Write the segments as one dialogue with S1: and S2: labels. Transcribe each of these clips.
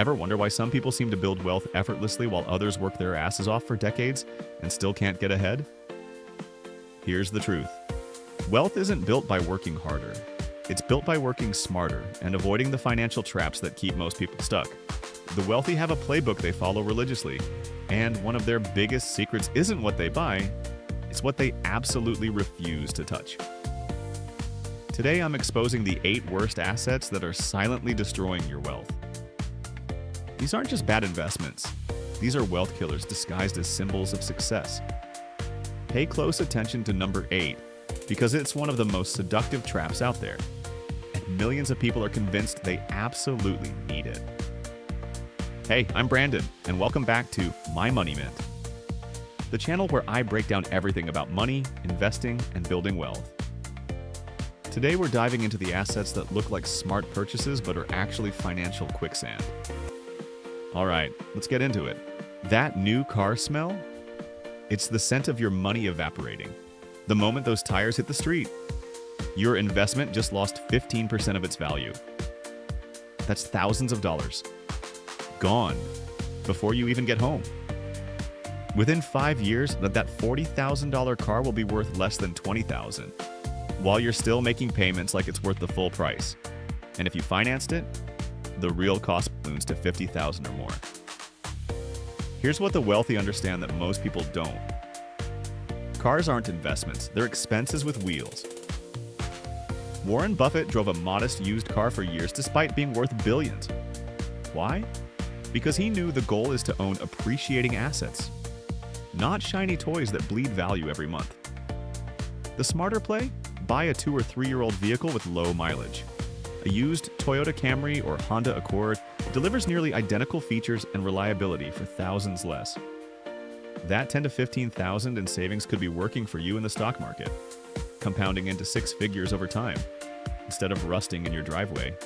S1: Ever wonder why some people seem to build wealth effortlessly while others work their asses off for decades and still can't get ahead? Here's the truth. Wealth isn't built by working harder. It's built by working smarter and avoiding the financial traps that keep most people stuck. The wealthy have a playbook they follow religiously, and one of their biggest secrets isn't what they buy, it's what they absolutely refuse to touch. Today, I'm exposing the 8 worst assets that are silently destroying your wealth. These aren't just bad investments. These are wealth killers disguised as symbols of success. Pay close attention to number 8, because it's one of the most seductive traps out there, and millions of people are convinced they absolutely need it. Hey, I'm Brandon, and welcome back to My Money Mint, the channel where I break down everything about money, investing, and building wealth. Today we're diving into the assets that look like smart purchases but are actually financial quicksand. Alright, let's get into it. That new car smell? It's the scent of your money evaporating. The moment those tires hit the street, your investment just lost 15% of its value. That's thousands of dollars. Gone before you even get home. Within 5 years, that $40,000 car will be worth less than $20,000, while you're still making payments like it's worth the full price. And if you financed it, the real cost balloons to $50,000 or more. Here's what the wealthy understand that most people don't. Cars aren't investments, they're expenses with wheels. Warren Buffett drove a modest used car for years despite being worth billions. Why? Because he knew the goal is to own appreciating assets, not shiny toys that bleed value every month. The smarter play? Buy a 2 or 3-year-old vehicle with low mileage. A used Toyota Camry or Honda Accord delivers nearly identical features and reliability for thousands less. That $10,000 to $15,000 in savings could be working for you in the stock market, compounding into 6 figures over time, instead of rusting in your driveway.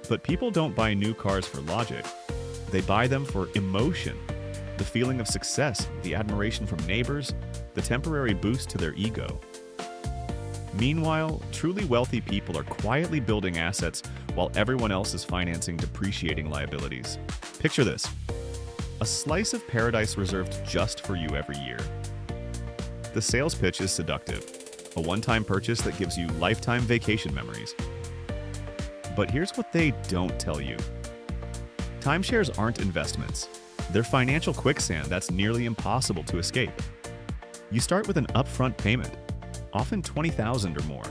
S1: But people don't buy new cars for logic. They buy them for emotion, the feeling of success, the admiration from neighbors, the temporary boost to their ego. Meanwhile, truly wealthy people are quietly building assets while everyone else is financing depreciating liabilities. Picture this: a slice of paradise reserved just for you every year. The sales pitch is seductive, a one-time purchase that gives you lifetime vacation memories. But here's what they don't tell you. Timeshares aren't investments. They're financial quicksand that's nearly impossible to escape. You start with an upfront payment, often $20,000 or more.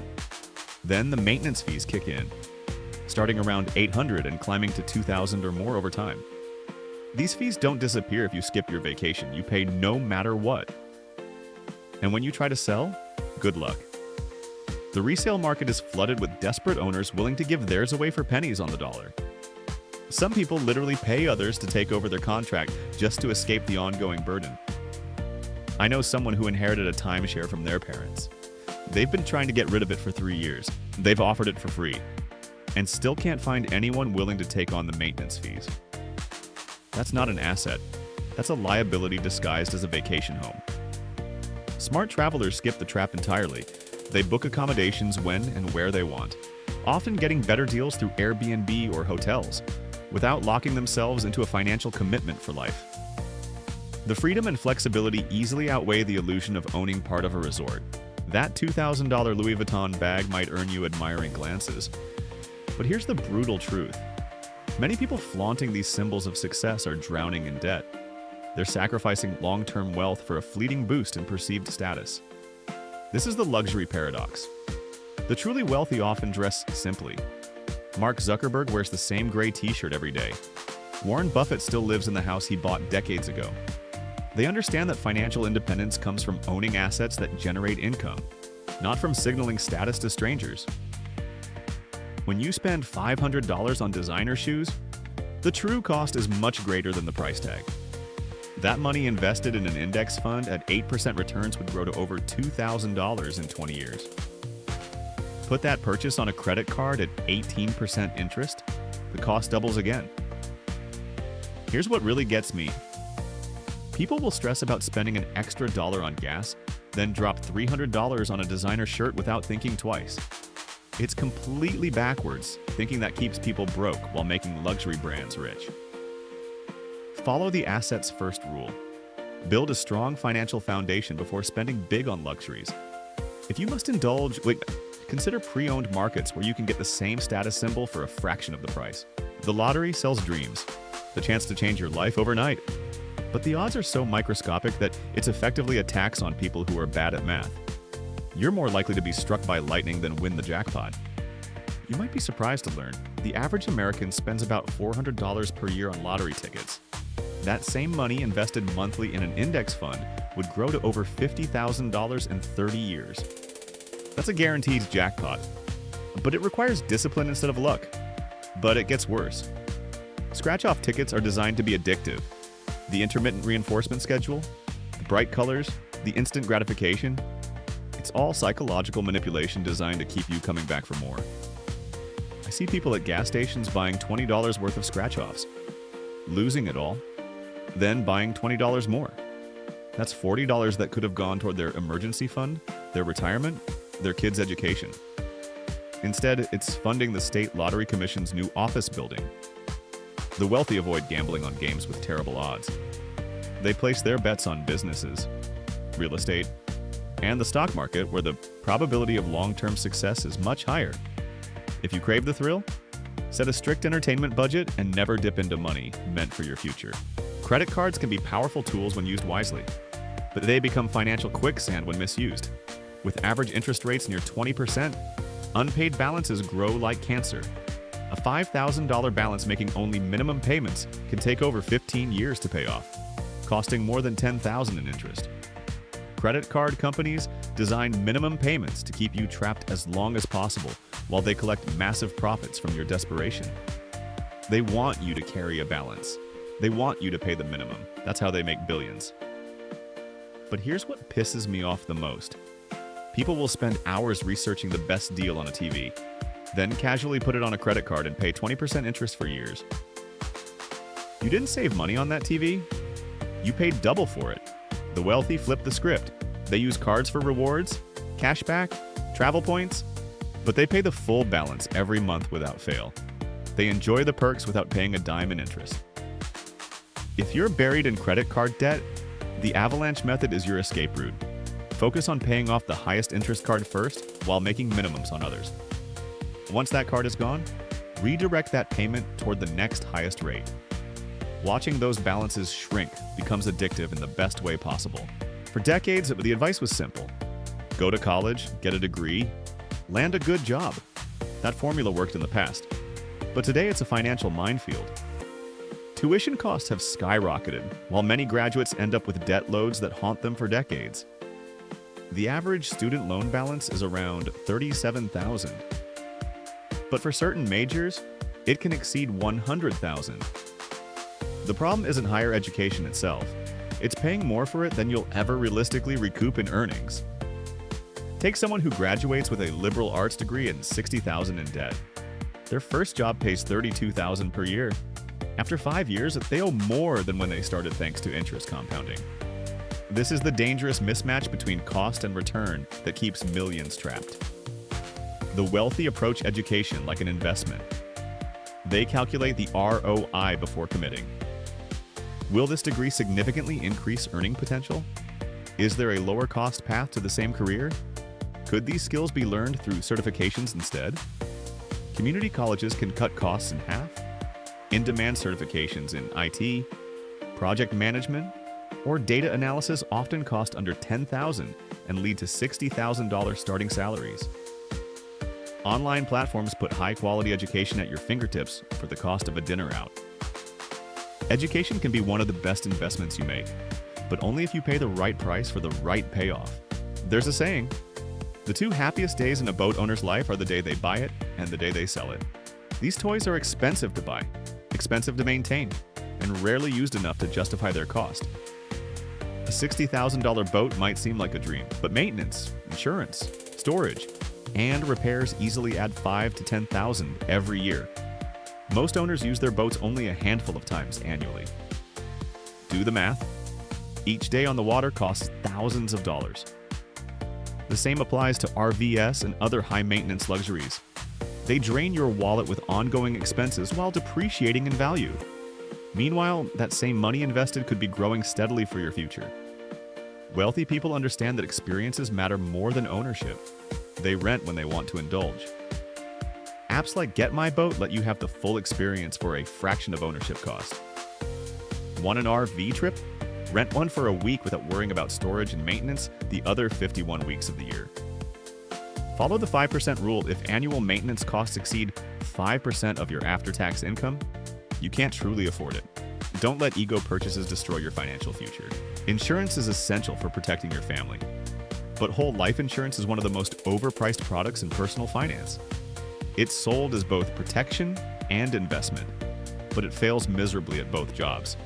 S1: Then the maintenance fees kick in, starting around $800 and climbing to $2,000 or more over time. These fees don't disappear if you skip your vacation. You pay no matter what. And when you try to sell, good luck. The resale market is flooded with desperate owners willing to give theirs away for pennies on the dollar. Some people literally pay others to take over their contract just to escape the ongoing burden. I know someone who inherited a timeshare from their parents. They've been trying to get rid of it for 3 years. They've offered it for free, and still can't find anyone willing to take on the maintenance fees. That's not an asset. That's a liability disguised as a vacation home. Smart travelers skip the trap entirely. They book accommodations when and where they want, often getting better deals through Airbnb or hotels, without locking themselves into a financial commitment for life. The freedom and flexibility easily outweigh the illusion of owning part of a resort. That $2,000 Louis Vuitton bag might earn you admiring glances. But here's the brutal truth. Many people flaunting these symbols of success are drowning in debt. They're sacrificing long-term wealth for a fleeting boost in perceived status. This is the luxury paradox. The truly wealthy often dress simply. Mark Zuckerberg wears the same gray t-shirt every day. Warren Buffett still lives in the house he bought decades ago. They understand that financial independence comes from owning assets that generate income, not from signaling status to strangers. When you spend $500 on designer shoes, the true cost is much greater than the price tag. That money invested in an index fund at 8% returns would grow to over $2,000 in 20 years. Put that purchase on a credit card at 18% interest, the cost doubles again. Here's what really gets me. People will stress about spending an extra dollar on gas, then drop $300 on a designer shirt without thinking twice. It's completely backwards, thinking that keeps people broke while making luxury brands rich. Follow the assets first rule. Build a strong financial foundation before spending big on luxuries. If you must consider pre-owned markets where you can get the same status symbol for a fraction of the price. The lottery sells dreams, the chance to change your life overnight. But the odds are so microscopic that it's effectively a tax on people who are bad at math. You're more likely to be struck by lightning than win the jackpot. You might be surprised to learn the average American spends about $400 per year on lottery tickets. That same money invested monthly in an index fund would grow to over $50,000 in 30 years. That's a guaranteed jackpot. But it requires discipline instead of luck. But it gets worse. Scratch-off tickets are designed to be addictive. The intermittent reinforcement schedule, the bright colors, the instant gratification, it's all psychological manipulation designed to keep you coming back for more. I see people at gas stations buying $20 worth of scratch-offs, losing it all, then buying $20 more. That's $40 that could have gone toward their emergency fund, their retirement, their kids' education. Instead, it's funding the state lottery commission's new office building. The wealthy avoid gambling on games with terrible odds. They place their bets on businesses, real estate, and the stock market, where the probability of long-term success is much higher. If you crave the thrill, set a strict entertainment budget and never dip into money meant for your future. Credit cards can be powerful tools when used wisely, but they become financial quicksand when misused. With average interest rates near 20%, unpaid balances grow like cancer. A $5,000 balance making only minimum payments can take over 15 years to pay off, costing more than $10,000 in interest. Credit card companies design minimum payments to keep you trapped as long as possible while they collect massive profits from your desperation. They want you to carry a balance. They want you to pay the minimum. That's how they make billions. But here's what pisses me off the most. People will spend hours researching the best deal on a TV, then casually put it on a credit card and pay 20% interest for years. You didn't save money on that TV. You paid double for it. The wealthy flip the script. They use cards for rewards, cashback, travel points, but they pay the full balance every month without fail. They enjoy the perks without paying a dime in interest. If you're buried in credit card debt, the avalanche method is your escape route. Focus on paying off the highest interest card first while making minimums on others. Once that card is gone, redirect that payment toward the next highest rate. Watching those balances shrink becomes addictive in the best way possible. For decades, the advice was simple. Go to college, get a degree, land a good job. That formula worked in the past. But today it's a financial minefield. Tuition costs have skyrocketed, while many graduates end up with debt loads that haunt them for decades. The average student loan balance is around $37,000. But for certain majors, it can exceed $100,000. The problem isn't higher education itself. It's paying more for it than you'll ever realistically recoup in earnings. Take someone who graduates with a liberal arts degree and $60,000 in debt. Their first job pays $32,000 per year. After 5 years, they owe more than when they started thanks to interest compounding. This is the dangerous mismatch between cost and return that keeps millions trapped. The wealthy approach education like an investment. They calculate the ROI before committing. Will this degree significantly increase earning potential? Is there a lower cost path to the same career? Could these skills be learned through certifications instead? Community colleges can cut costs in half. In-demand certifications in IT, project management, or data analysis often cost under $10,000 and lead to $60,000 starting salaries. Online platforms put high-quality education at your fingertips for the cost of a dinner out. Education can be one of the best investments you make, but only if you pay the right price for the right payoff. There's a saying, the two happiest days in a boat owner's life are the day they buy it and the day they sell it. These toys are expensive to buy, expensive to maintain, and rarely used enough to justify their cost. A $60,000 boat might seem like a dream, but maintenance, insurance, storage, and repairs easily add $5,000 to $10,000 every year. Most owners use their boats only a handful of times annually. Do the math. Each day on the water costs thousands of dollars. The same applies to RVs and other high-maintenance luxuries. They drain your wallet with ongoing expenses while depreciating in value. Meanwhile, that same money invested could be growing steadily for your future. Wealthy people understand that experiences matter more than ownership. They rent when they want to indulge. Apps like Get My Boat let you have the full experience for a fraction of ownership cost. Want an RV trip? Rent one for a week without worrying about storage and maintenance the other 51 weeks of the year. Follow the 5% rule. If annual maintenance costs exceed 5% of your after-tax income, you can't truly afford it. Don't let ego purchases destroy your financial future. Insurance is essential for protecting your family. But whole life insurance is one of the most overpriced products in personal finance. It's sold as both protection and investment, but it fails miserably at both jobs.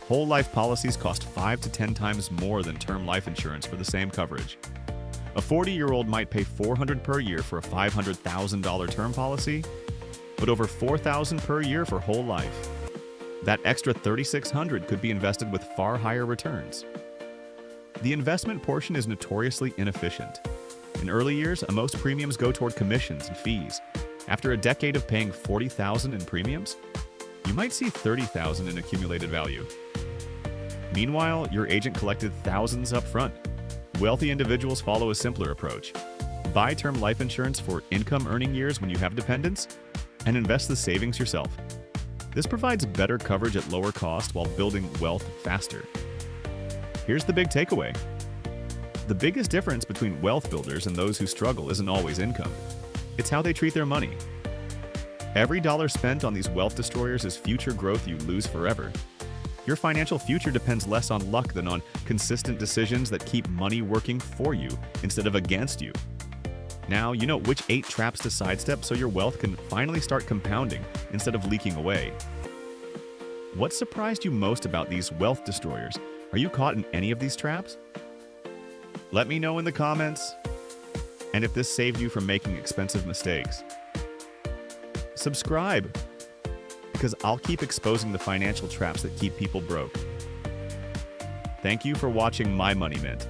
S1: Whole life policies cost 5 to 10 times more than term life insurance for the same coverage. A 40-year-old might pay $400 per year for a $500,000 term policy, but over $4,000 per year for whole life. That extra $3,600 could be invested with far higher returns. The investment portion is notoriously inefficient. In early years, most premiums go toward commissions and fees. After a decade of paying $40,000 in premiums, you might see $30,000 in accumulated value. Meanwhile, your agent collected thousands up front. Wealthy individuals follow a simpler approach. Buy term life insurance for income-earning years when you have dependents, and invest the savings yourself. This provides better coverage at lower cost while building wealth faster. Here's the big takeaway. The biggest difference between wealth builders and those who struggle isn't always income. It's how they treat their money. Every dollar spent on these wealth destroyers is future growth you lose forever. Your financial future depends less on luck than on consistent decisions that keep money working for you instead of against you. Now you know which 8 traps to sidestep so your wealth can finally start compounding instead of leaking away. What surprised you most about these wealth destroyers? Are you caught in any of these traps? Let me know in the comments. And if this saved you from making expensive mistakes. Subscribe, because I'll keep exposing the financial traps that keep people broke. Thank you for watching My Money Mint.